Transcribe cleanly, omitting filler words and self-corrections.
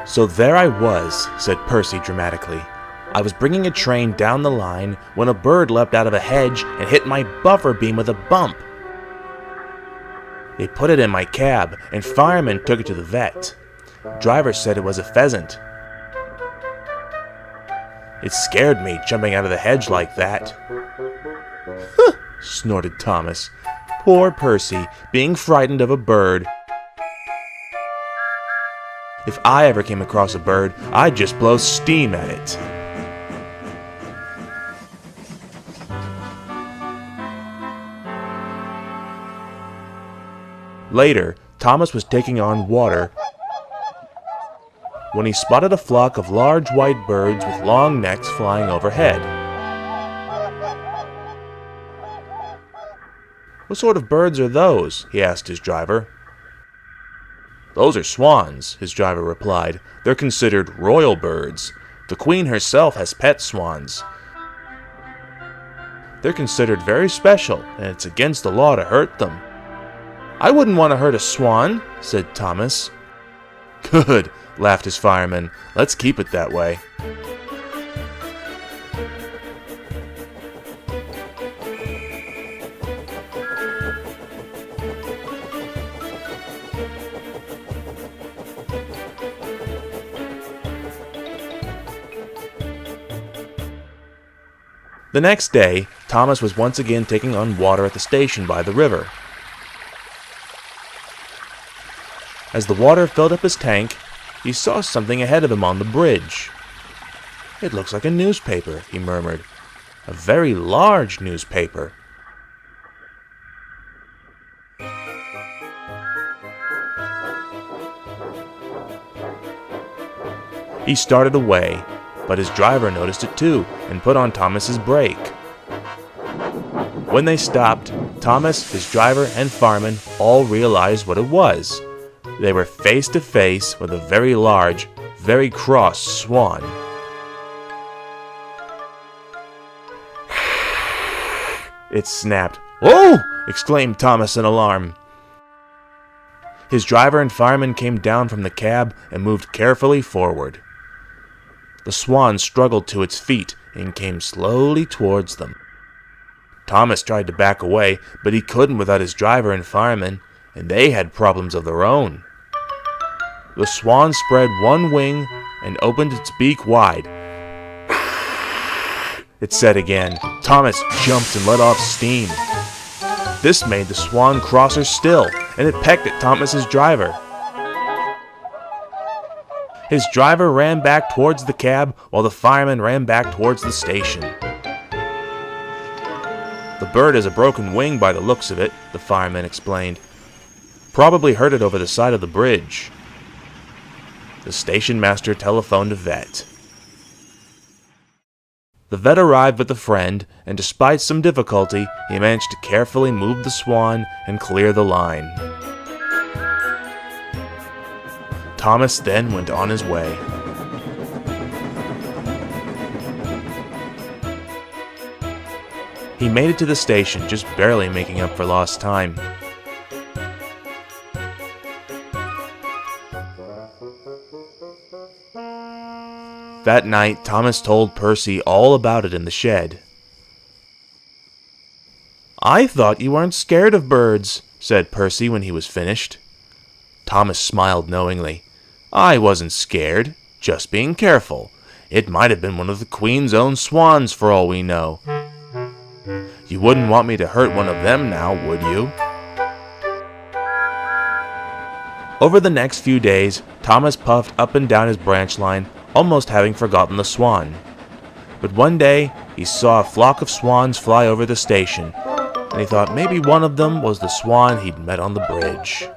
"So there I was," said Percy dramatically. "I was bringing a train down the line when a bird leapt out of a hedge and hit my buffer beam with a bump. They put it in my cab, and firemen took it to the vet. Driver said it was a pheasant. It scared me, jumping out of the hedge like that." "Huh," snorted Thomas. "Poor Percy, being frightened of a bird. If I ever came across a bird, I'd just blow steam at it." Later, Thomas was taking on water when he spotted a flock of large white birds with long necks flying overhead. "What sort of birds are those?" he asked his driver. "Those are swans," his driver replied. "They're considered royal birds. The queen herself has pet swans. They're considered very special, and it's against the law to hurt them." "I wouldn't want to hurt a swan," said Thomas. "Good," laughed his fireman. "Let's keep it that way." The next day, Thomas was once again taking on water at the station by the river. As the water filled up his tank, he saw something ahead of him on the bridge. "It looks like a newspaper," he murmured. "A very large newspaper." He started away, but his driver noticed it too and put on Thomas's brake. When they stopped, Thomas, his driver, and fireman all realized what it was. They were face to face with a very large, very cross swan. It snapped. "Oh!" exclaimed Thomas in alarm. His driver and fireman came down from the cab and moved carefully forward. The swan struggled to its feet and came slowly towards them. Thomas tried to back away, but he couldn't without his driver and fireman, and they had problems of their own. The swan spread one wing and opened its beak wide. It said again. Thomas jumped and let off steam. This made the swan crosser still, and it pecked at Thomas's driver. His driver ran back towards the cab, while the fireman ran back towards the station. "The bird has a broken wing by the looks of it," the fireman explained. "Probably hurt it over the side of the bridge." The station master telephoned a vet. The vet arrived with a friend, and despite some difficulty, he managed to carefully move the swan and clear the line. Thomas then went on his way. He made it to the station, just barely making up for lost time. That night, Thomas told Percy all about it in the shed. "I thought you weren't scared of birds," said Percy when he was finished. Thomas smiled knowingly. "I wasn't scared, just being careful. It might have been one of the Queen's own swans for all we know. You wouldn't want me to hurt one of them now, would you?" Over the next few days, Thomas puffed up and down his branch line, almost having forgotten the swan. But one day, he saw a flock of swans fly over the station, and he thought maybe one of them was the swan he'd met on the bridge.